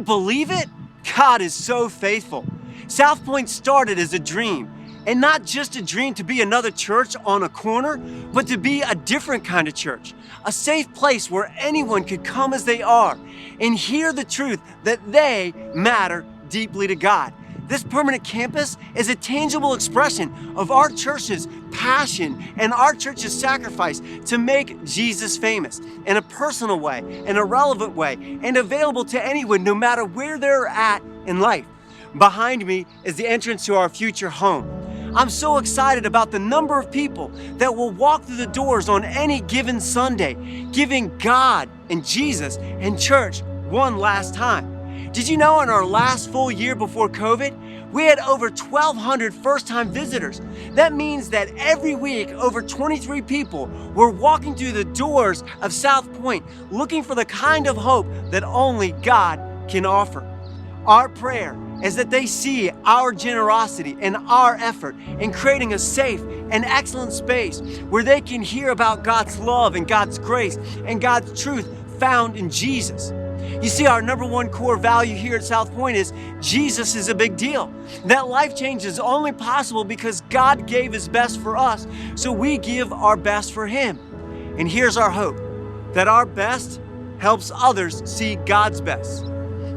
believe it? God is so faithful. SouthPoint started as a dream, and not just a dream to be another church on a corner, but to be a different kind of church, a safe place where anyone could come as they are and hear the truth that they matter deeply to God. This permanent campus is a tangible expression of our church's passion and our church's sacrifice to make Jesus famous in a personal way, in a relevant way, and available to anyone no matter where they're at in life. Behind me is the entrance to our future home. I'm so excited about the number of people that will walk through the doors on any given Sunday, giving God and Jesus and church one last time. Did you know in our last full year before COVID, we had over 1,200 first-time visitors? That means that every week, over 23 people were walking through the doors of SouthPoint looking for the kind of hope that only God can offer. Our prayer is that they see our generosity and our effort in creating a safe and excellent space where they can hear about God's love and God's grace and God's truth found in Jesus. You see, our number one core value here at SouthPoint is Jesus is a big deal. That life change is only possible because God gave His best for us, so we give our best for Him. And here's our hope, that our best helps others see God's best.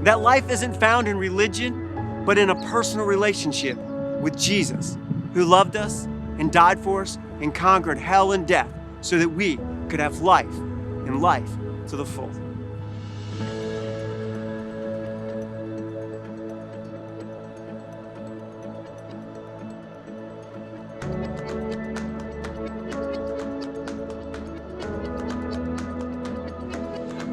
That life isn't found in religion, but in a personal relationship with Jesus, who loved us and died for us and conquered hell and death so that we could have life and life to the full.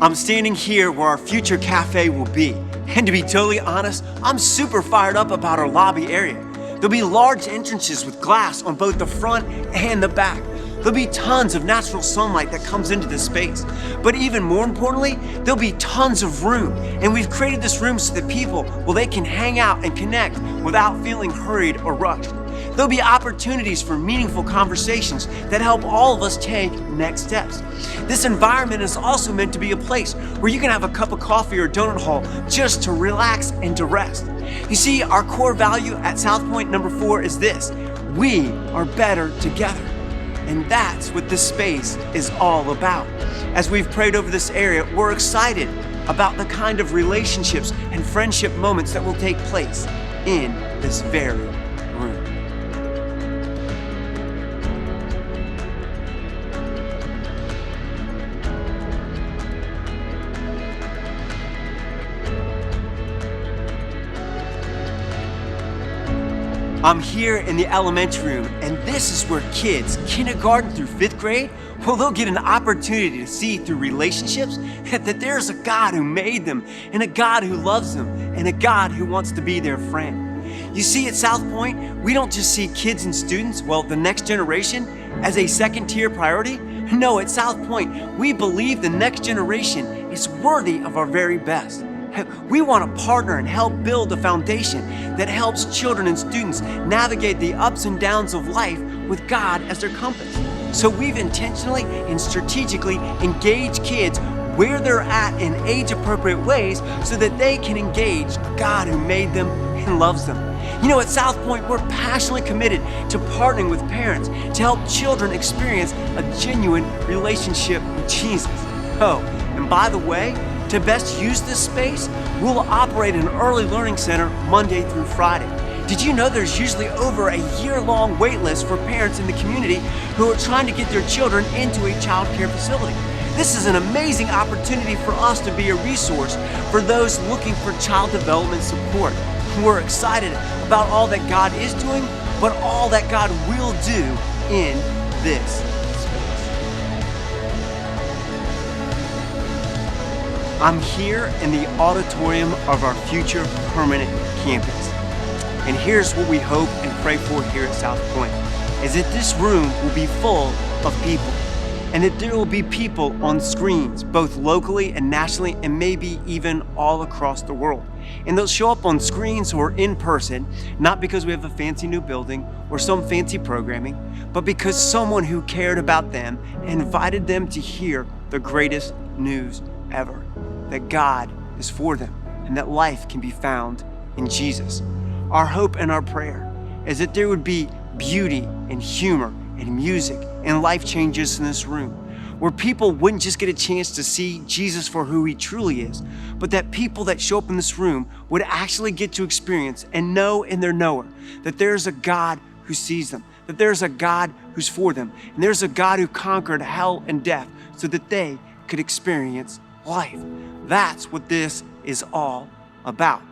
I'm standing here where our future cafe will be. And to be totally honest, I'm super fired up about our lobby area. There'll be large entrances with glass on both the front and the back. There'll be tons of natural sunlight that comes into this space. But even more importantly, there'll be tons of room. And we've created this room so that people, well, they can hang out and connect without feeling hurried or rushed. There'll be opportunities for meaningful conversations that help all of us take next steps. This environment is also meant to be a place where you can have a cup of coffee or donut hole just to relax and to rest. You see, our core value at SouthPoint number 4 is this: we are better together. And that's what this space is all about. As we've prayed over this area, we're excited about the kind of relationships and friendship moments that will take place in this very room. I'm here in the elementary room, and this is where kids, kindergarten through 5th grade, well, they'll get an opportunity to see through relationships that there's a God who made them, and a God who loves them, and a God who wants to be their friend. You see, at SouthPoint, we don't just see kids and students, well, the next generation, as a second-tier priority. No, at SouthPoint, we believe the next generation is worthy of our very best. We want to partner and help build a foundation that helps children and students navigate the ups and downs of life with God as their compass. So we've intentionally and strategically engaged kids where they're at in age-appropriate ways so that they can engage a God who made them and loves them. You know, at SouthPoint, we're passionately committed to partnering with parents to help children experience a genuine relationship with Jesus. Oh, and by the way, to best use this space, we'll operate an early learning center Monday through Friday. Did you know there's usually over a year-long wait list for parents in the community who are trying to get their children into a child care facility? This is an amazing opportunity for us to be a resource for those looking for child development support. We're excited about all that God is doing, but all that God will do in this. I'm here in the auditorium of our future permanent campus. And here's what we hope and pray for here at SouthPoint, is that this room will be full of people, and that there will be people on screens, both locally and nationally, and maybe even all across the world. And they'll show up on screens or in person, not because we have a fancy new building or some fancy programming, but because someone who cared about them invited them to hear the greatest news ever, that God is for them and that life can be found in Jesus. Our hope and our prayer is that there would be beauty and humor and music and life changes in this room, where people wouldn't just get a chance to see Jesus for who he truly is, but that people that show up in this room would actually get to experience and know in their knower that there's a God who sees them, that there's a God who's for them, and there's a God who conquered hell and death so that they could experience life. That's what this is all about.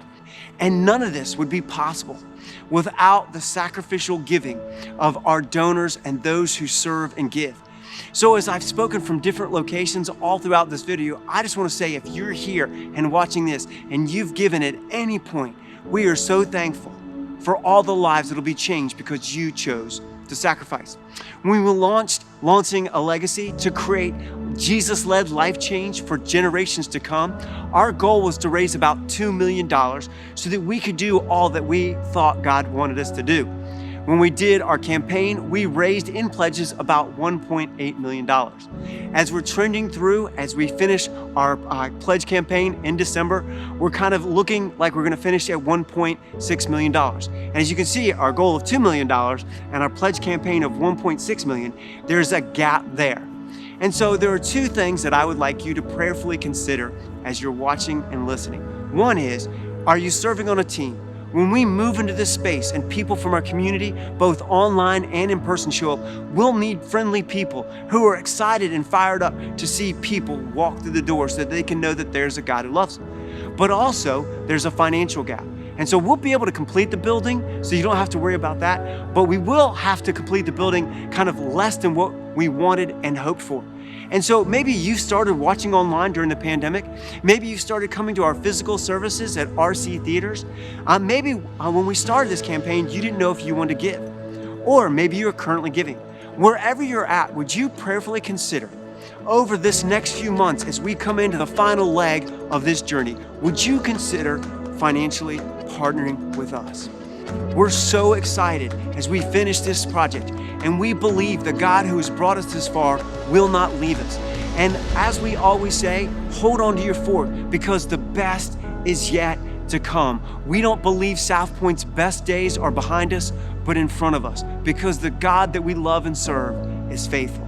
And none of this would be possible without the sacrificial giving of our donors and those who serve and give. So as I've spoken from different locations all throughout this video, I just want to say, if you're here and watching this and you've given at any point, we are so thankful for all the lives that'll be changed because you chose to sacrifice. When we launching a legacy to create Jesus-led life change for generations to come, our goal was to raise about $2 million so that we could do all that we thought God wanted us to do. When we did our campaign, we raised in pledges about $1.8 million. As we're trending through, as we finish our pledge campaign in December, we're kind of looking like we're gonna finish at $1.6 million. And as you can see, our goal of $2 million and our pledge campaign of $1.6 million, there's a gap there. And so there are two things that I would like you to prayerfully consider as you're watching and listening. One is, are you serving on a team? When we move into this space and people from our community, both online and in person, show up, we'll need friendly people who are excited and fired up to see people walk through the door so that they can know that there's a God who loves them. But also, there's a financial gap. And so we'll be able to complete the building, so you don't have to worry about that, but we will have to complete the building kind of less than what we wanted and hoped for. And so maybe you started watching online during the pandemic. Maybe you started coming to our physical services at RC theaters. Maybe when we started this campaign, you didn't know if you wanted to give. Or maybe you're currently giving. Wherever you're at, would you prayerfully consider over this next few months as we come into the final leg of this journey, would you consider financially partnering with us? We're so excited as we finish this project, and we believe the God who has brought us this far will not leave us. And as we always say, hold on to your fort, because the best is yet to come. We don't believe SouthPoint's best days are behind us, but in front of us, because the God that we love and serve is faithful.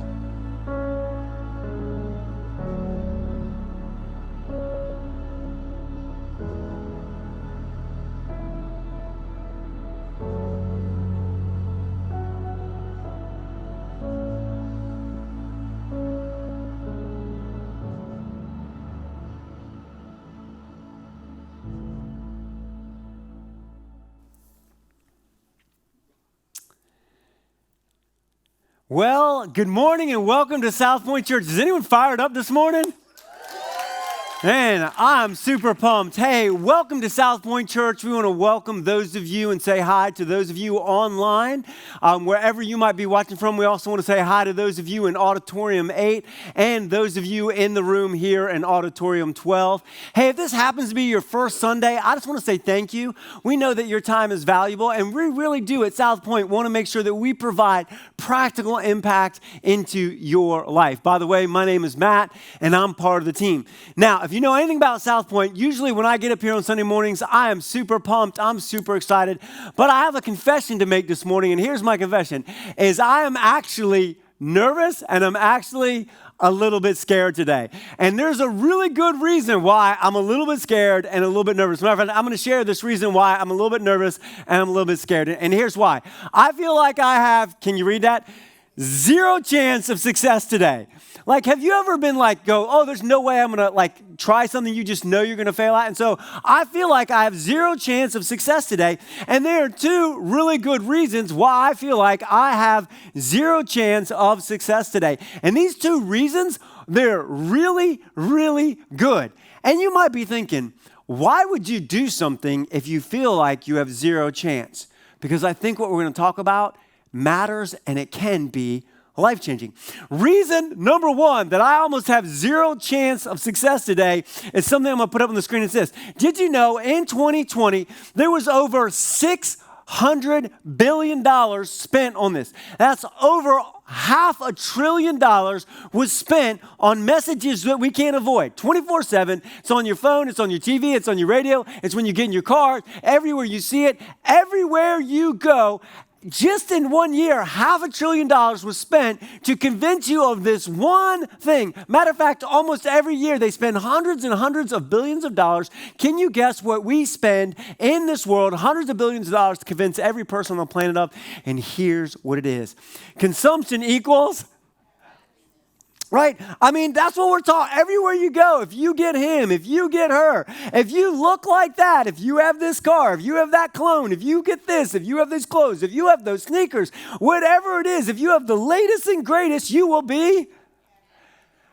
Well, good morning and welcome to SouthPoint Church. Is anyone fired up this morning? Man, I'm super pumped. Hey, welcome to SouthPoint Church. We want to welcome those of you and say hi to those of you online, wherever you might be watching from. We also want to say hi to those of you in Auditorium 8 and those of you in the room here in Auditorium 12. Hey, if this happens to be your first Sunday, I just want to say thank you. We know that your time is valuable, and we really do at SouthPoint want to make sure that we provide practical impact into your life. By the way, my name is Matt, and I'm part of the team. Now, if you know anything about SouthPoint, usually when I get up here on Sunday mornings, I am super pumped, I'm super excited, but I have a confession to make this morning, and here's my confession, is I am actually nervous, and I'm actually a little bit scared today. And there's a really good reason why I'm a little bit scared and a little bit nervous. Matter of fact, I'm going to share this reason why I'm a little bit nervous and I'm a little bit scared. And here's why. I feel like I have, can you read that? Zero chance of success today. Like, have you ever been like, there's no way I'm going to try something you just know you're going to fail at? And so I feel like I have zero chance of success today. And there are two really good reasons why I feel like I have zero chance of success today. And these two reasons, they're really, really good. And you might be thinking, why would you do something if you feel like you have zero chance? Because I think what we're going to talk about matters, and it can be life-changing. Reason number one that I almost have zero chance of success today is something I'm going to put up on the screen. It's this. Did you know in 2020, there was over 6 $600 billion spent on this. That's over $500 billion was spent on messages that we can't avoid. 24/7, it's on your phone, it's on your TV, it's on your radio, it's when you get in your car, everywhere you see it, everywhere you go. Just in 1 year, $500 billion was spent to convince you of this one thing. Matter of fact, almost every year they spend hundreds and hundreds of billions of dollars. Can you guess what we spend in this world? Hundreds of billions of dollars to convince every person on the planet of. And here's what it is. Consumption equals... Right? I mean, that's what we're taught. Everywhere you go, if you get him, if you get her, if you look like that, if you have this car, if you have that clone, if you get this, if you have these clothes, if you have those sneakers, whatever it is, if you have the latest and greatest, you will be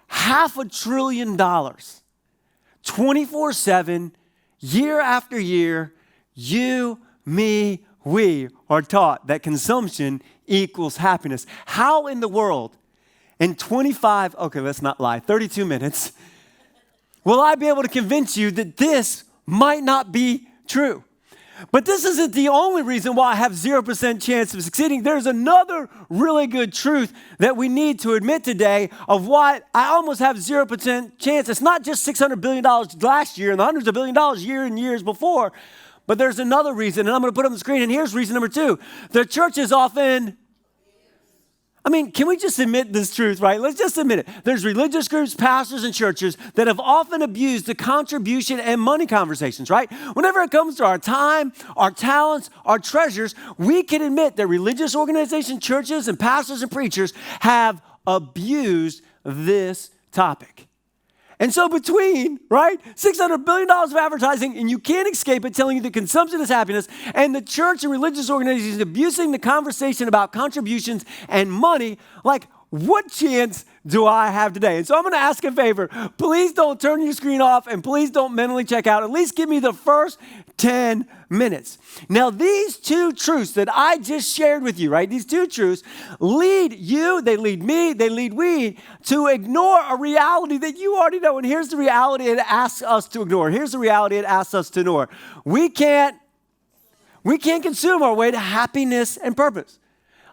$500 billion. 24/7, year after year, you, me, we are taught that consumption equals happiness. How in the world? In 32 minutes, will I be able to convince you that this might not be true? But this isn't the only reason why I have 0% chance of succeeding. There's another really good truth that we need to admit today of why I almost have 0% chance. It's not just $600 billion last year and the hundreds of billion dollars year and years before, but there's another reason, and I'm going to put it on the screen, and here's reason number 2. The church is often... I mean, can we just admit this truth, right? Let's just admit it. There's religious groups, pastors, and churches that have often abused the contribution and money conversations, right? Whenever it comes to our time, our talents, our treasures, we can admit that religious organizations, churches, and pastors and preachers have abused this topic. And so between, right, $600 billion of advertising, and you can't escape it, telling you that consumption is happiness, and the church and religious organizations abusing the conversation about contributions and money, like, what chance do I have today? And so I'm going to ask a favor. Please don't turn your screen off, and please don't mentally check out. At least give me the first 10 minutes. Now, these 2 truths that I just shared with you, right? These 2 truths lead you, they lead me, they lead we to ignore a reality that you already know. And here's the reality it asks us to ignore. Here's the reality it asks us to ignore. We can't consume our way to happiness and purpose.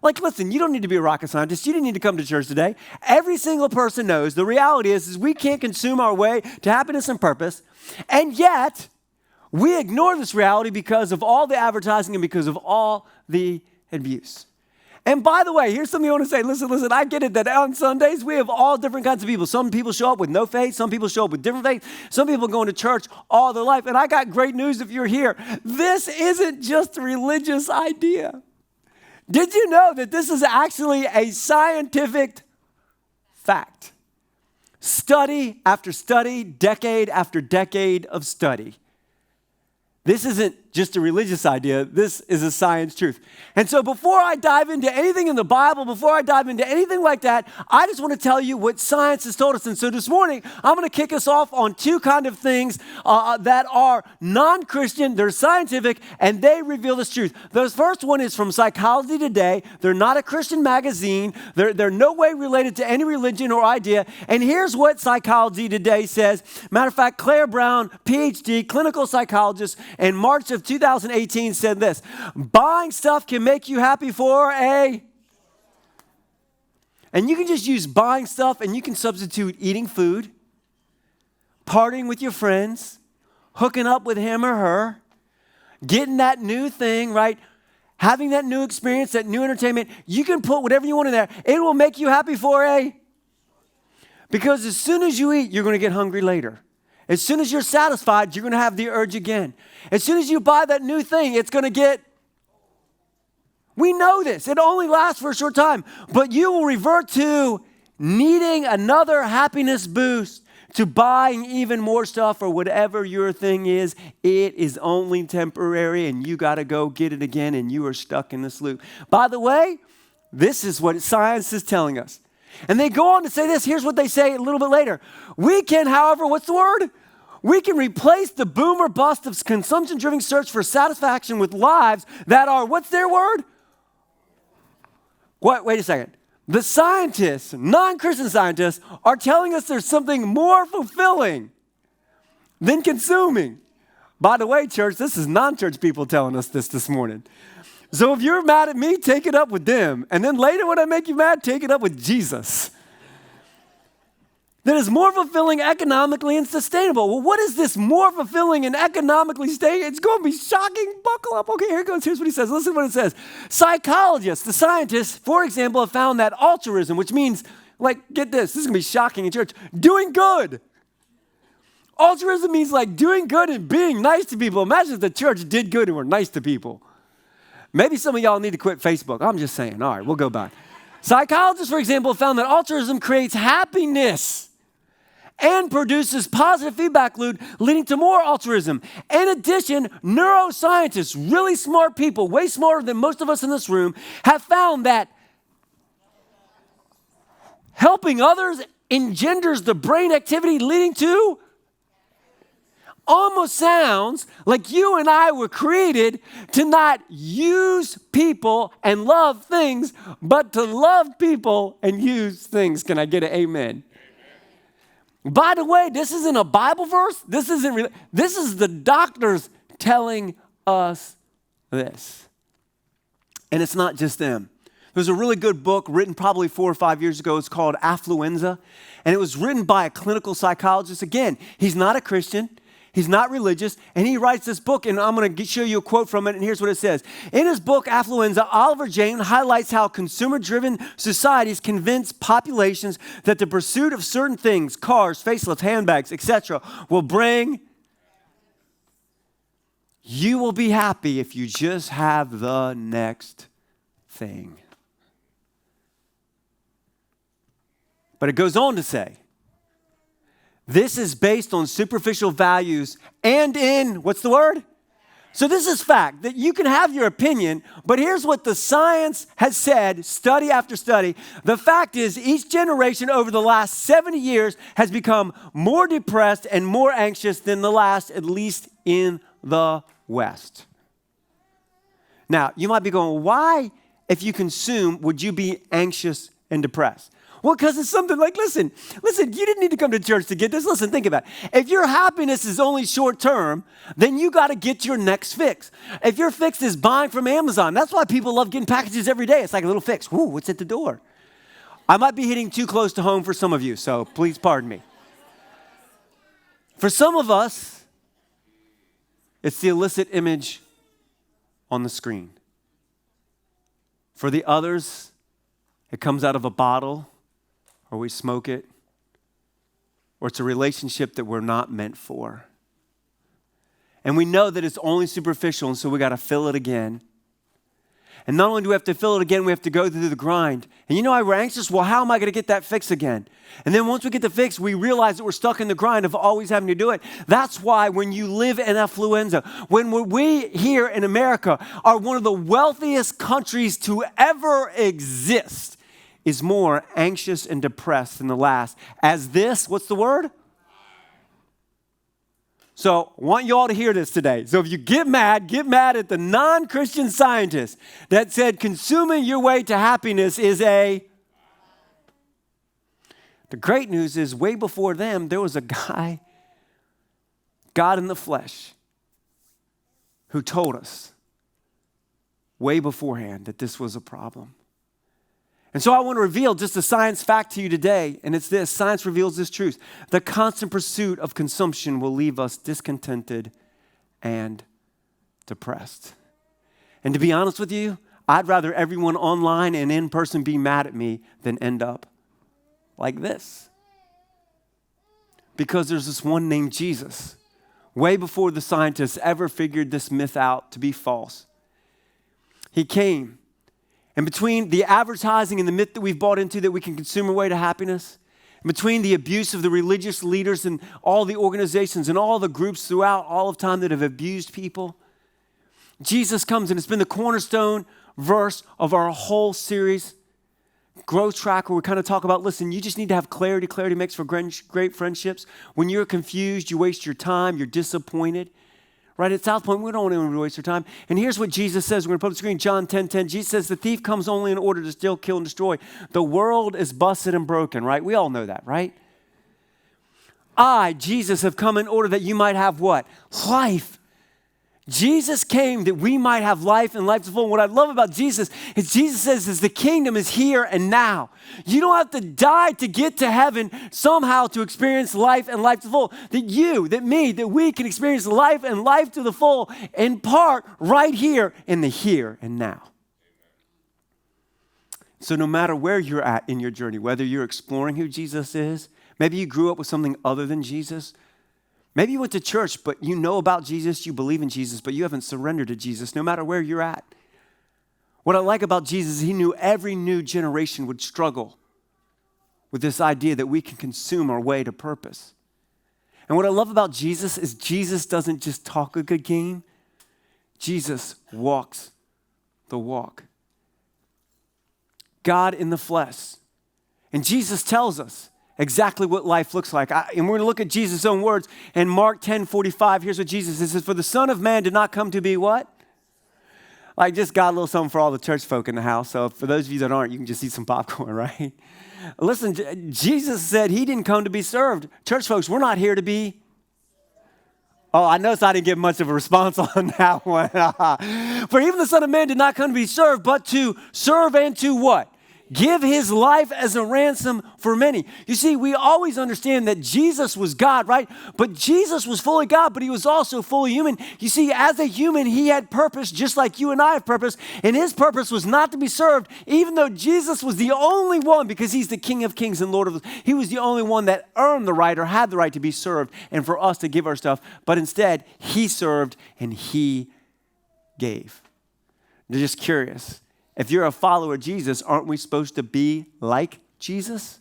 Like, listen, you don't need to be a rocket scientist. You didn't need to come to church today. Every single person knows the reality is we can't consume our way to happiness and purpose. And yet, we ignore this reality because of all the advertising and because of all the abuse. And by the way, here's something I want to say. Listen, I get it that on Sundays, we have all different kinds of people. Some people show up with no faith. Some people show up with different faith. Some people going to church all their life. And I got great news if you're here. This isn't just a religious idea. Did you know that this is actually a scientific fact? Study after study, decade after decade of study. This isn't just a religious idea. This is a science truth. And so before I dive into anything in the Bible, before I dive into anything like that, I just want to tell you what science has told us. And so this morning, I'm going to kick us off on 2 kind of things that are non-Christian, they're scientific, and they reveal this truth. The first one is from Psychology Today. They're not a Christian magazine. They're no way related to any religion or idea. And here's what Psychology Today says. Matter of fact, Clair, Ph.D., clinical psychologist, in March of 2018 said this: buying stuff can make you happy for a... And you can just use buying stuff and you can substitute eating food, partying with your friends, hooking up with him or her, getting that new thing, right? Having that new experience, that new entertainment. You can put whatever you want in there. It will make you happy for a... Because as soon as you eat, you're going to get hungry later. As soon as you're satisfied, you're going to have the urge again. As soon as you buy that new thing, it's going to get... We know this. It only lasts for a short time. But you will revert to needing another happiness boost, to buying even more stuff or whatever your thing is. It is only temporary, and you got to go get it again, and you are stuck in this loop. By the way, this is what science is telling us. And they go on to say this. Here's what they say a little bit later. We can, however, what's the word? We can replace the boom or bust of consumption-driven search for satisfaction with lives that are, what's their word? What? Wait a second. The scientists, non-Christian scientists, are telling us there's something more fulfilling than consuming. By the way, church, this is non-church people telling us this morning. So if you're mad at me, take it up with them. And then later when I make you mad, take it up with Jesus. That is more fulfilling economically and sustainable. Well, what is this more fulfilling and economically sustainable? It's going to be shocking. Buckle up. Okay, here it goes. Here's what he says. Listen to what it says. Psychologists, the scientists, for example, have found that altruism, which means, like, get this is going to be shocking in church, doing good. Altruism means like doing good and being nice to people. Imagine if the church did good and were nice to people. Maybe some of y'all need to quit Facebook. I'm just saying. All right, we'll go back. Psychologists, for example, have found that altruism creates happiness and produces positive feedback loop, leading to more altruism. In addition, neuroscientists, really smart people, way smarter than most of us in this room, have found that helping others engenders the brain activity leading to almost sounds like you and I were created to not use people and love things, but to love people and use things. Can I get an amen? By the way, this isn't a Bible verse. This is the doctors telling us this. And it's not just them. There's a really good book written probably 4 or 5 years ago. It's called Affluenza. And it was written by a clinical psychologist. Again, he's not a Christian. He's not religious, and he writes this book, and I'm going to show you a quote from it, and here's what it says. In his book, Affluenza, Oliver Jane highlights how consumer-driven societies convince populations that the pursuit of certain things, cars, facelifts, handbags, etc., will bring. You will be happy if you just have the next thing. But it goes on to say, this is based on superficial values and in, what's the word? So this is fact, that you can have your opinion, but here's what the science has said, study after study. The fact is, each generation over the last 70 years has become more depressed and more anxious than the last, at least in the West. Now, you might be going, why, if you consume, would you be anxious and depressed? Well, because it's something like, listen, you didn't need to come to church to get this. Listen, think about it. If your happiness is only short term, then you got to get your next fix. If your fix is buying from Amazon, that's why people love getting packages every day. It's like a little fix. Ooh, what's at the door? I might be hitting too close to home for some of you, so please pardon me. For some of us, it's the illicit image on the screen. For the others, it comes out of a bottle, or we smoke it, or it's a relationship that we're not meant for. And we know that it's only superficial, and so we got to fill it again. And not only do we have to fill it again, we have to go through the grind. And you know why we're anxious? Well, how am I going to get that fix again? And then once we get the fix, we realize that we're stuck in the grind of always having to do it. That's why when you live in affluenza, when we here in America are one of the wealthiest countries to ever exist, is more anxious and depressed than the last. As this, what's the word? So I want you all to hear this today. So if you get mad at the non-Christian scientist that said consuming your way to happiness is a. The great news is way before them, there was a guy, God in the flesh, who told us way beforehand that this was a problem. And so I want to reveal just a science fact to you today, and it's this. Science reveals this truth. The constant pursuit of consumption will leave us discontented and depressed. And to be honest with you, I'd rather everyone online and in person be mad at me than end up like this. Because there's this one named Jesus, way before the scientists ever figured this myth out to be false. He came. And between the advertising and the myth that we've bought into that we can consume our way to happiness, and between the abuse of the religious leaders and all the organizations and all the groups throughout all of time that have abused people, Jesus comes, and it's been the cornerstone verse of our whole series, Growth Track, where we kind of talk about, listen, you just need to have clarity. Clarity makes for great friendships. When you're confused, you waste your time, you're disappointed. Right, at SouthPoint, we don't want anyone to waste their time. And here's what Jesus says. We're going to put up the screen, John 10:10. Jesus says, the thief comes only in order to steal, kill, and destroy. The world is busted and broken, right? We all know that, right? I, Jesus, have come in order that you might have what? Life. Jesus came that we might have life and life to the full. And what I love about Jesus is Jesus says is the kingdom is here and now. You don't have to die to get to heaven somehow to experience life and life to the full. That you, that me, that we can experience life and life to the full in part right here in the here and now. So no matter where you're at in your journey, whether you're exploring who Jesus is, maybe you grew up with something other than Jesus. Maybe you went to church, but you know about Jesus, you believe in Jesus, but you haven't surrendered to Jesus, no matter where you're at. What I like about Jesus is he knew every new generation would struggle with this idea that we can consume our way to purpose. And what I love about Jesus is Jesus doesn't just talk a good game. Jesus walks the walk. God in the flesh. And Jesus tells us exactly what life looks like. And we're going to look at Jesus' own words. In Mark 10:45, here's what Jesus says. For the Son of Man did not come to be what? Like just got a little something for all the church folk in the house. So for those of you that aren't, you can just eat some popcorn, right? Listen, Jesus said he didn't come to be served. Church folks, we're not here to be. Oh, I noticed I didn't get much of a response on that one. For even the Son of Man did not come to be served, but to serve and to what? Give his life as a ransom for many. You see, we always understand that Jesus was God, right? But Jesus was fully God, but he was also fully human. You see, as a human, he had purpose just like you and I have purpose. And his purpose was not to be served, even though Jesus was the only one, because he's the King of Kings and Lord of Lords. He was the only one that earned the right or had the right to be served and for us to give our stuff. But instead, he served and he gave. They're just curious. If you're a follower of Jesus, aren't we supposed to be like Jesus?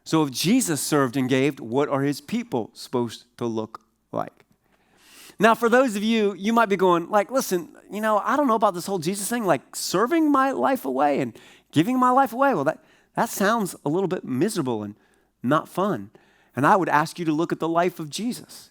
So if Jesus served and gave, what are his people supposed to look like? Now, for those of you, you might be going, like, listen, I don't know about this whole Jesus thing, like serving my life away and giving my life away. Well, that sounds a little bit miserable and not fun. And I would ask you to look at the life of Jesus.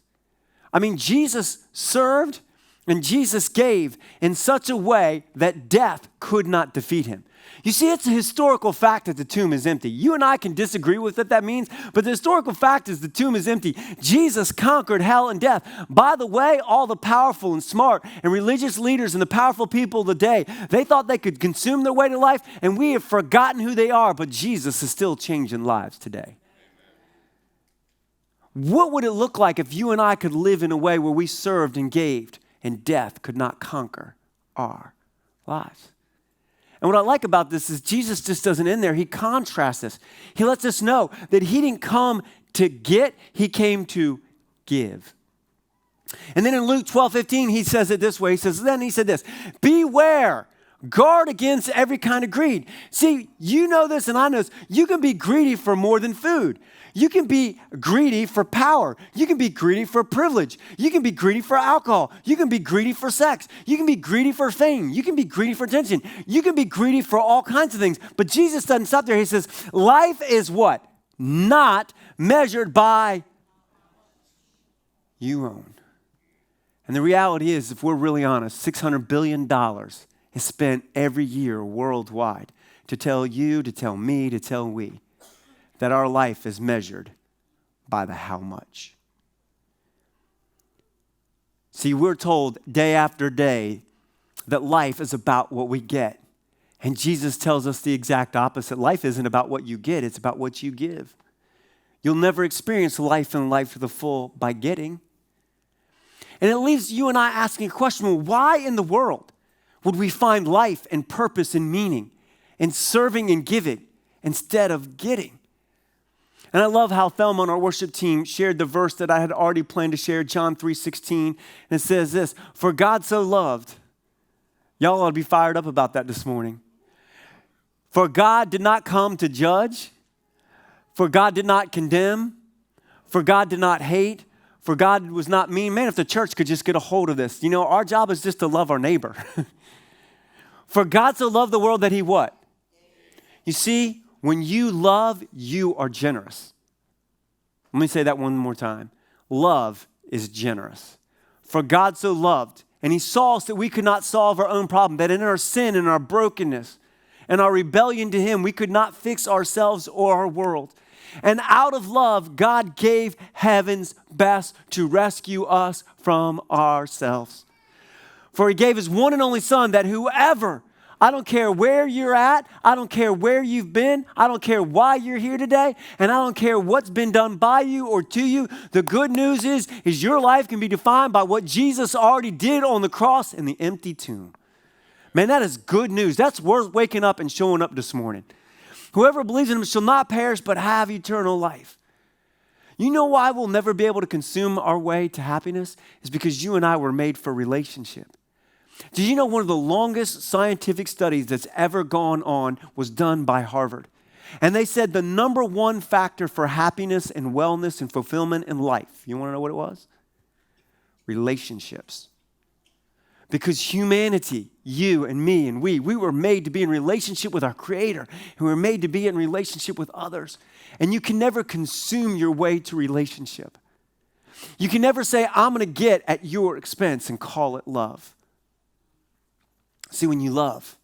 I mean, Jesus served and Jesus gave in such a way that death could not defeat him. You see, it's a historical fact that the tomb is empty. You and I can disagree with what that means, but the historical fact is the tomb is empty. Jesus conquered hell and death. By the way, all the powerful and smart and religious leaders and the powerful people of the day, they thought they could consume their way to life, and we have forgotten who they are, but Jesus is still changing lives today. What would it look like if you and I could live in a way where we served and gave, and death could not conquer our lives? And what I like about this is Jesus just doesn't end there. He contrasts this. He lets us know that he didn't come to get, he came to give. And then in Luke 12:15, he says it this way. Then he said this, beware, guard against every kind of greed. See, you know this and I know this. You can be greedy for more than food. You can be greedy for power. You can be greedy for privilege. You can be greedy for alcohol. You can be greedy for sex. You can be greedy for fame. You can be greedy for attention. You can be greedy for all kinds of things. But Jesus doesn't stop there. He says, life is what? Not measured by you own. And the reality is, if we're really honest, $600 billion is spent every year worldwide to tell you, to tell me, to tell we that our life is measured by the how much. See, we're told day after day that life is about what we get. And Jesus tells us the exact opposite. Life isn't about what you get, it's about what you give. You'll never experience life and life to the full by getting. And it leaves you and I asking a question, well, why in the world would we find life and purpose and meaning in serving and giving instead of getting? And I love how Thelma on our worship team shared the verse that I had already planned to share, John 3:16. And it says this, for God so loved. Y'all ought to be fired up about that this morning. For God did not come to judge. For God did not condemn. For God did not hate. For God was not mean. Man, if the church could just get a hold of this. Our job is just to love our neighbor. For God so loved the world that he what? You see, when you love, you are generous. Let me say that one more time. Love is generous. For God so loved, and he saw us that we could not solve our own problem, that in our sin and our brokenness and our rebellion to him, we could not fix ourselves or our world. And out of love, God gave heaven's best to rescue us from ourselves. For he gave his one and only Son, that whoever, I don't care where you're at, I don't care where you've been, I don't care why you're here today, and I don't care what's been done by you or to you. The good news is your life can be defined by what Jesus already did on the cross in the empty tomb. Man, that is good news. That's worth waking up and showing up this morning. Whoever believes in him shall not perish but have eternal life. You know why we'll never be able to consume our way to happiness? It's because you and I were made for relationship. Did you know one of the longest scientific studies that's ever gone on was done by Harvard? And they said the number one factor for happiness and wellness and fulfillment in life, you want to know what it was? Relationships. Because humanity, you and me and we were made to be in relationship with our Creator. And we were made to be in relationship with others. And you can never consume your way to relationship. You can never say, I'm going to get at your expense and call it love. See, when you love,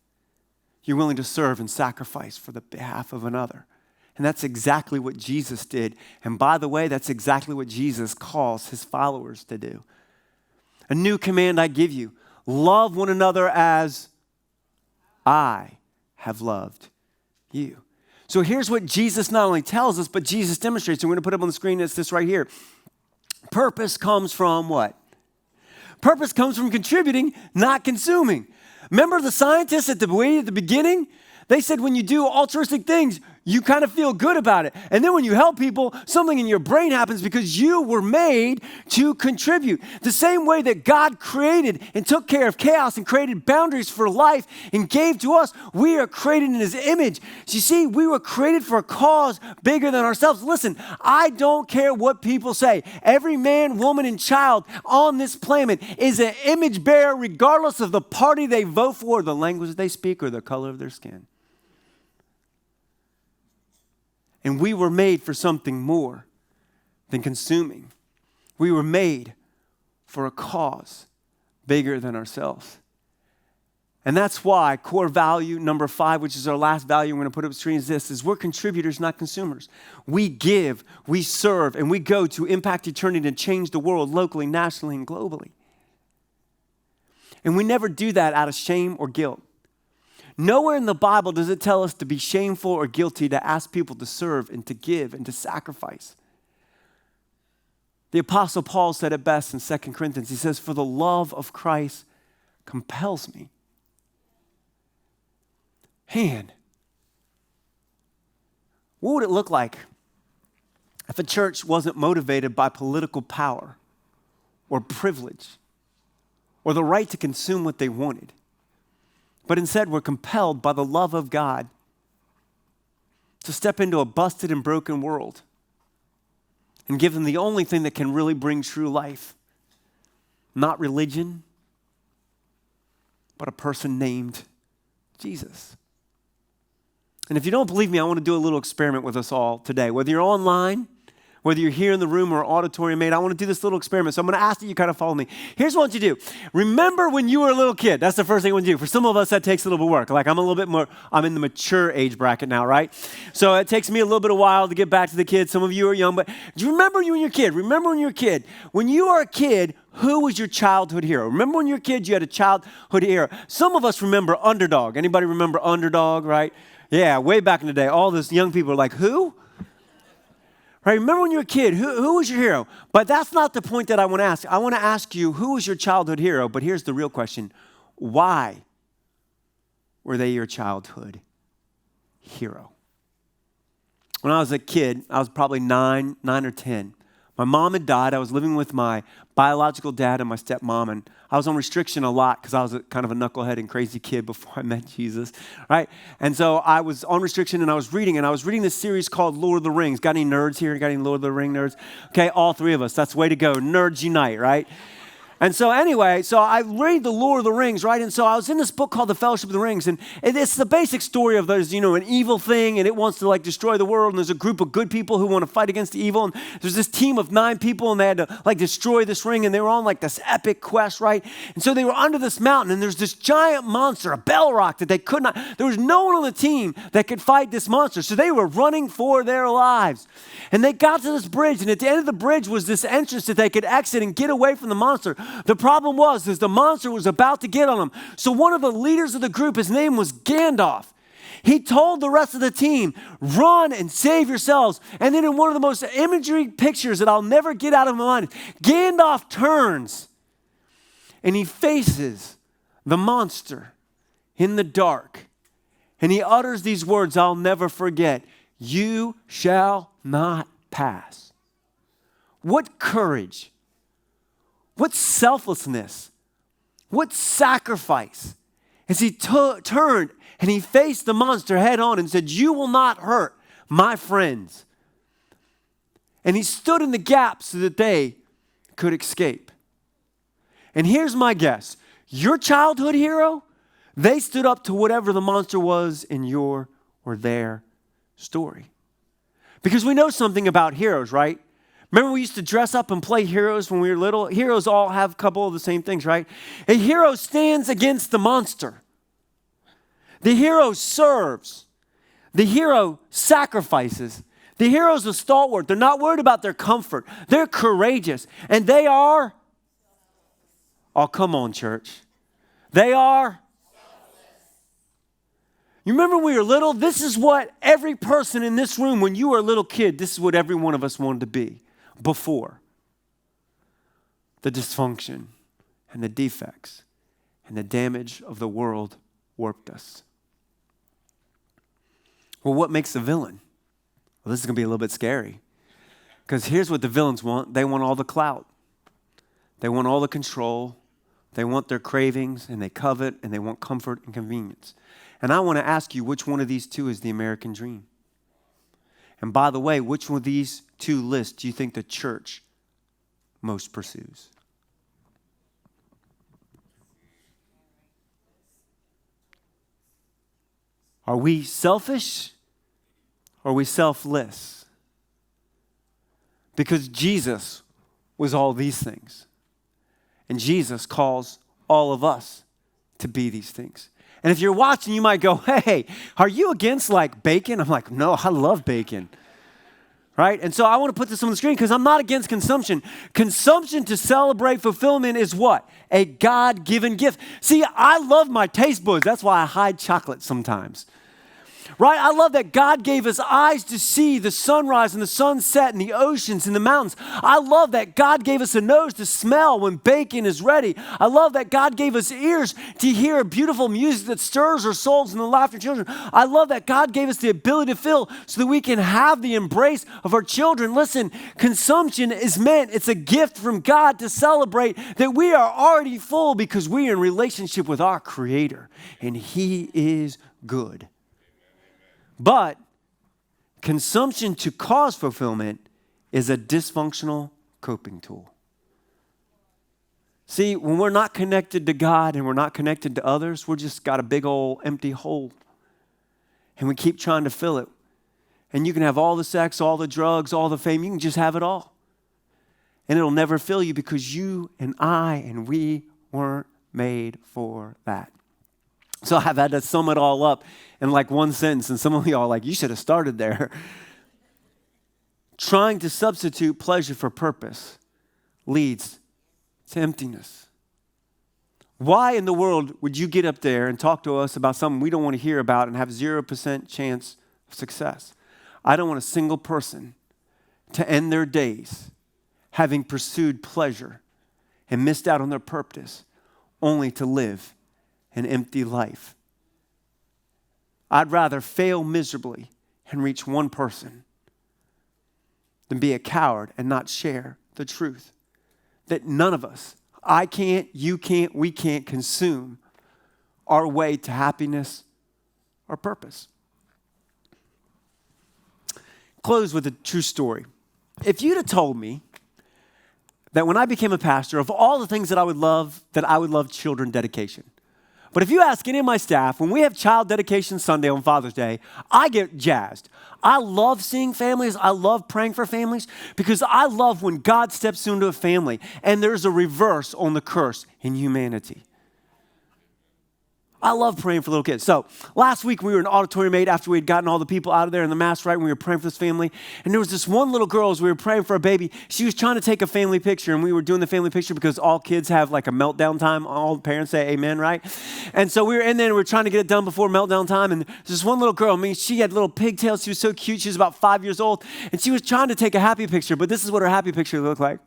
you're willing to serve and sacrifice for the behalf of another. And that's exactly what Jesus did. And by the way, that's exactly what Jesus calls his followers to do. A new command I give you. Love one another as I have loved you. So here's what Jesus not only tells us, but Jesus demonstrates. And we're going to put up on the screen, it's this right here. Purpose comes from what? Purpose comes from contributing, not consuming. Remember the scientists at the beginning? They said when you do altruistic things, you kind of feel good about it. And then when you help people, something in your brain happens because you were made to contribute. The same way that God created and took care of chaos and created boundaries for life and gave to us, we are created in his image. So you see, we were created for a cause bigger than ourselves. Listen, I don't care what people say. Every man, woman, and child on this planet is an image bearer regardless of the party they vote for, the language they speak, or the color of their skin. And we were made for something more than consuming. We were made for a cause bigger than ourselves. And that's why core value number 5, which is our last value I'm going to put up on the screen, is this, is we're contributors, not consumers. We give, we serve, and we go to impact eternity and change the world locally, nationally, and globally. And we never do that out of shame or guilt. Nowhere in the Bible does it tell us to be shameful or guilty to ask people to serve and to give and to sacrifice. The Apostle Paul said it best in 2 Corinthians. He says, for the love of Christ compels me. Man, what would it look like if a church wasn't motivated by political power or privilege or the right to consume what they wanted? But instead, we're compelled by the love of God to step into a busted and broken world and give them the only thing that can really bring true life. Not religion, but a person named Jesus. And if you don't believe me, I want to do a little experiment with us all today. Whether you're online, whether you're here in the room or auditorium mate, I want to do this little experiment. So I'm going to ask that you kind of follow me. Here's what I want you to do. Remember when you were a little kid. That's the first thing I want you to do. For some of us, that takes a little bit of work. Like I'm in the mature age bracket now, right? So it takes me a little bit of while to get back to the kids. Some of you are young, but do you remember you when you were a kid? Remember when you were a kid? When you were a kid, who was your childhood hero? Remember when you were a kid, you had a childhood hero. Some of us remember Underdog. Anybody remember Underdog, right? Yeah, way back in the day. All those young people are like, who? Right? Remember when you were a kid, who was your hero? But that's not the point that I want to ask. I want to ask you, who was your childhood hero? But here's the real question. Why were they your childhood hero? When I was a kid, I was probably 9 or 10. My mom had died. I was living with my biological dad and my stepmom, and I was on restriction a lot because I was kind of a knucklehead and crazy kid before I met Jesus, right? And so I was on restriction, and I was reading this series called Lord of the Rings. Got any nerds here? Got any Lord of the Ring nerds? Okay, all 3 of us. That's the way to go. Nerds unite, right? And so anyway, so I read the Lord of the Rings, right? And so I was in this book called The Fellowship of the Rings, and it's the basic story of there's, an evil thing, and it wants to like destroy the world, and there's a group of good people who want to fight against the evil, and there's this team of 9 people, and they had to like destroy this ring, and they were on like this epic quest, right? And so they were under this mountain, and there's this giant monster, a Balrog, that they could not, there was no one on the team that could fight this monster, so they were running for their lives. And they got to this bridge, and at the end of the bridge was this entrance that they could exit and get away from the monster. The problem was the monster was about to get on them. So one of the leaders of the group, his name was Gandalf. He told the rest of the team, run and save yourselves. And then in one of the most imagery pictures that I'll never get out of my mind, Gandalf turns and he faces the monster in the dark. And he utters these words I'll never forget. You shall not pass. What courage. What selflessness, what sacrifice, as he turned and he faced the monster head on and said, you will not hurt my friends. And he stood in the gap so that they could escape. And here's my guess, your childhood hero, they stood up to whatever the monster was in your or their story. Because we know something about heroes, right? Remember we used to dress up and play heroes when we were little? Heroes all have a couple of the same things, right? A hero stands against the monster. The hero serves. The hero sacrifices. The hero's a stalwart. They're not worried about their comfort. They're courageous. And they are, oh, come on, church. They are. You remember when we were little? This is what every person in this room, when you were a little kid, this is what every one of us wanted to be. Before the dysfunction and the defects and the damage of the world warped us. Well, what makes a villain? Well, this is going to be a little bit scary because here's what the villains want. They want all the clout. They want all the control. They want their cravings and they covet and they want comfort and convenience. And I want to ask you, which one of these two is the American dream? And by the way, which one of these 2 lists do you think the church most pursues? Are we selfish or are we selfless? Because Jesus was all these things. And Jesus calls all of us to be these things. And if you're watching, you might go, hey, are you against like bacon? I'm like, no, I love bacon. Right? And so I want to put this on the screen because I'm not against consumption. Consumption to celebrate fulfillment is what? A God-given gift. See, I love my taste buds. That's why I hide chocolate sometimes. Right? I love that God gave us eyes to see the sunrise and the sunset and the oceans and the mountains. I love that God gave us a nose to smell when bacon is ready. I love that God gave us ears to hear beautiful music that stirs our souls and the laughter of children. I love that God gave us the ability to feel so that we can have the embrace of our children. Listen, consumption is meant, it's a gift from God to celebrate that we are already full because we are in relationship with our Creator and He is good. But consumption to cause fulfillment is a dysfunctional coping tool. See, when we're not connected to God and we're not connected to others, we're just got a big old empty hole. And we keep trying to fill it. And you can have all the sex, all the drugs, all the fame. You can just have it all. And it'll never fill you because you and I and we weren't made for that. So I've had to sum it all up in like one sentence, and some of y'all are like, you should have started there. Trying to substitute pleasure for purpose leads to emptiness. Why in the world would you get up there and talk to us about something we don't want to hear about and have 0% chance of success? I don't want a single person to end their days having pursued pleasure and missed out on their purpose only to live an empty life. I'd rather fail miserably and reach one person than be a coward and not share the truth that none of us, I can't, you can't, we can't consume our way to happiness or purpose. Close with a true story. If you'd have told me that when I became a pastor, of all the things that I would love children dedication. But if you ask any of my staff, when we have child dedication Sunday on Father's Day, I get jazzed. I love seeing families. I love praying for families because I love when God steps into a family and there's a reverse on the curse in humanity. I love praying for little kids. So last week we were in Auditorium 8 after we had gotten all the people out of there in the mass right, and we were praying for this family. And there was this one little girl as we were praying for a baby. She was trying to take a family picture, and we were doing the family picture because all kids have like a meltdown time. All the parents say amen, right? And so we were in there and we were trying to get it done before meltdown time. And this one little girl, she had little pigtails. She was so cute. She was about 5 years old. And she was trying to take a happy picture, but this is what her happy picture looked like.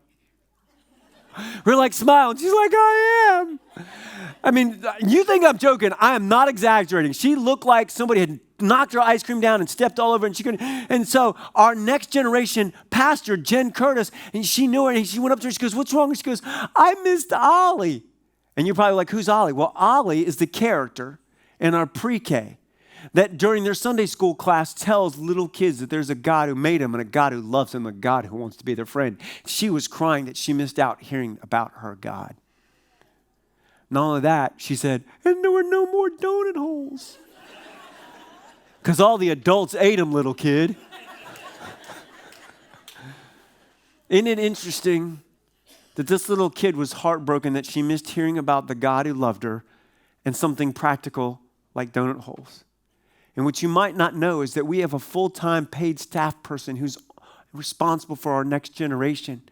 We're like smiling. She's like, I am. I mean, you think I'm joking. I am not exaggerating. She looked like somebody had knocked her ice cream down and stepped all over it, and she couldn't. And so our next generation pastor, Jen Curtis, and she knew her, and she went up to her, she goes, what's wrong? And she goes, I missed Ollie. And you're probably like, who's Ollie? Well, Ollie is the character in our pre-K that during their Sunday school class tells little kids that there's a God who made them and a God who loves them, a God who wants to be their friend. She was crying that she missed out hearing about her God. Not only that, she said, and there were no more donut holes. Because all the adults ate them, little kid. Isn't it interesting that this little kid was heartbroken that she missed hearing about the God who loved her and something practical like donut holes? And what you might not know is that we have a full-time paid staff person who's responsible for our next generation.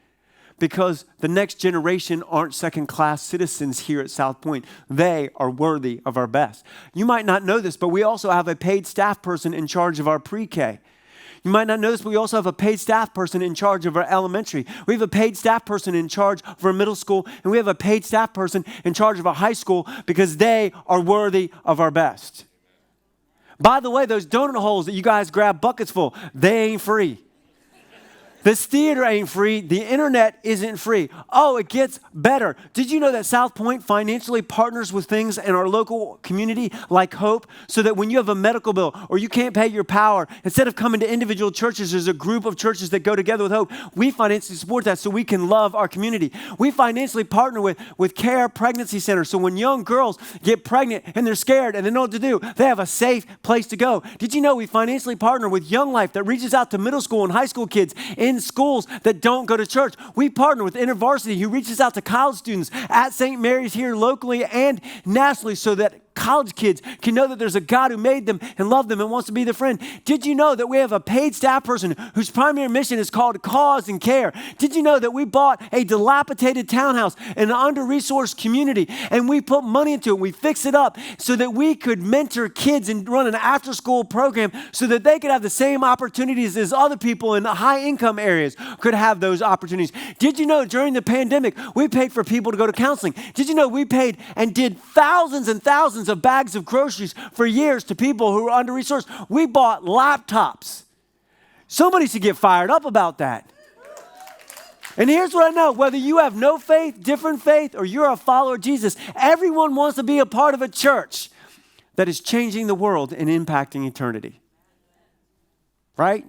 Because the next generation aren't second-class citizens here at SouthPoint. They are worthy of our best. You might not know this, but we also have a paid staff person in charge of our pre-K. You might not know this, but we also have a paid staff person in charge of our elementary. We have a paid staff person in charge of our middle school, and we have a paid staff person in charge of our high school because they are worthy of our best. By the way, those donut holes that you guys grab buckets full, they ain't free. This theater ain't free. The internet isn't free. Oh, it gets better. Did you know that SouthPoint financially partners with things in our local community like Hope so that when you have a medical bill or you can't pay your power, instead of coming to individual churches, there's a group of churches that go together with Hope. We financially support that so we can love our community. We financially partner with Clair Pregnancy Center so when young girls get pregnant and they're scared and they know what to do, they have a safe place to go. Did you know we financially partner with Young Life that reaches out to middle school and high school kids in schools that don't go to church? We partner with InterVarsity who reaches out to college students at St.Mary's here locally and nationally so that college kids can know that there's a God who made them and loved them and wants to be their friend. Did you know that we have a paid staff person whose primary mission is called Cause and Care? Did you know that we bought a dilapidated townhouse in an under-resourced community and we put money into it, we fixed it up so that we could mentor kids and run an after-school program so that they could have the same opportunities as other people in the high-income areas could have those opportunities? Did you know during the pandemic we paid for people to go to counseling? Did you know we paid and did thousands and thousands of bags of groceries for years to people who were under-resourced? We bought laptops. Somebody should get fired up about that. And here's what I know, whether you have no faith, different faith, or you're a follower of Jesus, everyone wants to be a part of a church that is changing the world and impacting eternity. Right?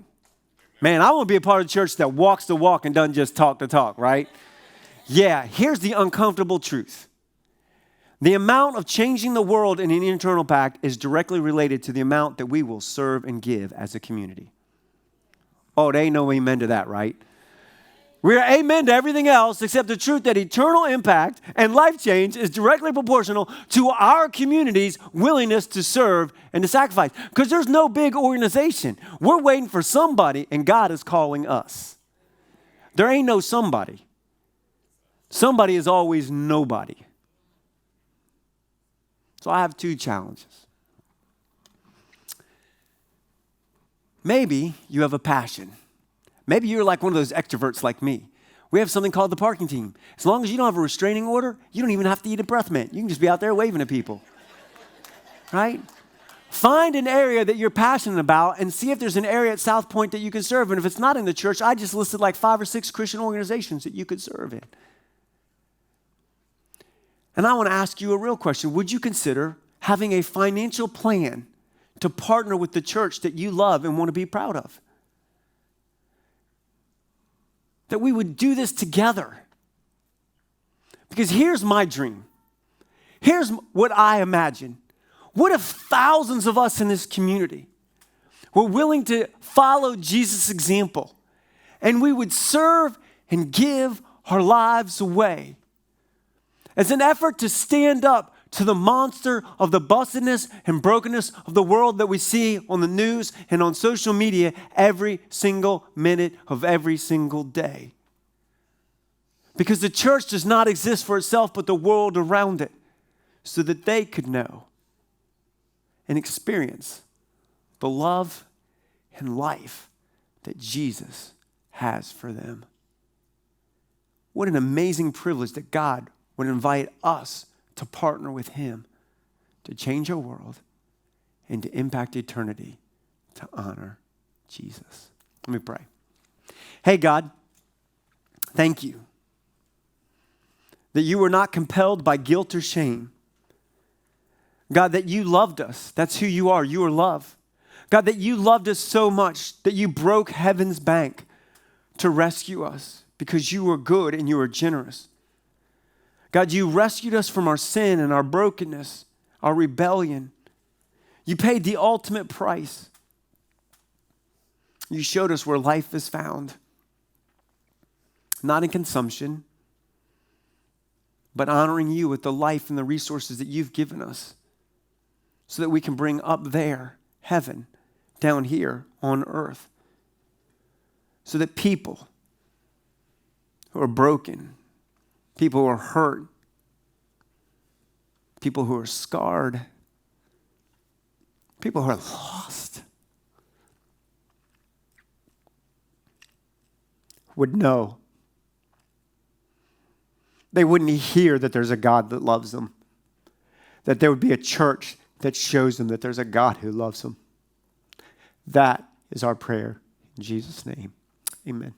Man, I want to be a part of a church that walks the walk and doesn't just talk the talk, right? Yeah, here's the uncomfortable truth. The amount of changing the world in an eternal impact is directly related to the amount that we will serve and give as a community. Oh, there ain't no amen to that, right? We're amen to everything else except the truth that eternal impact and life change is directly proportional to our community's willingness to serve and to sacrifice. Because there's no big organization. We're waiting for somebody, and God is calling us. There ain't no somebody. Somebody is always nobody. So I have two challenges. Maybe you have a passion. Maybe you're like one of those extroverts like me. We have something called the parking team. As long as you don't have a restraining order, you don't even have to eat a breath mint. You can just be out there waving at people. Right? Find an area that you're passionate about and see if there's an area at SouthPoint that you can serve. And if it's not in the church, I just listed like 5 or 6 Christian organizations that you could serve in. And I want to ask you a real question. Would you consider having a financial plan to partner with the church that you love and want to be proud of? That we would do this together. Because here's my dream. Here's what I imagine. What if thousands of us in this community were willing to follow Jesus' example, and we would serve and give our lives away as an effort to stand up to the monster of the bustedness and brokenness of the world that we see on the news and on social media every single minute of every single day. Because the church does not exist for itself, but the world around it, so that they could know and experience the love and life that Jesus has for them. What an amazing privilege that God would invite us to partner with him to change our world and to impact eternity to honor Jesus. Let me pray. Hey, God, thank you that you were not compelled by guilt or shame. God, that you loved us. That's who you are. You are love. God, that you loved us so much that you broke heaven's bank to rescue us because you were good and you were generous. God, you rescued us from our sin and our brokenness, our rebellion. You paid the ultimate price. You showed us where life is found, not in consumption, but honoring you with the life and the resources that you've given us so that we can bring up there heaven down here on earth, so that people who are broken, people who are hurt, people who are scarred, people who are lost would know. They wouldn't hear that there's a God that loves them, that there would be a church that shows them that there's a God who loves them. That is our prayer in Jesus' name. Amen.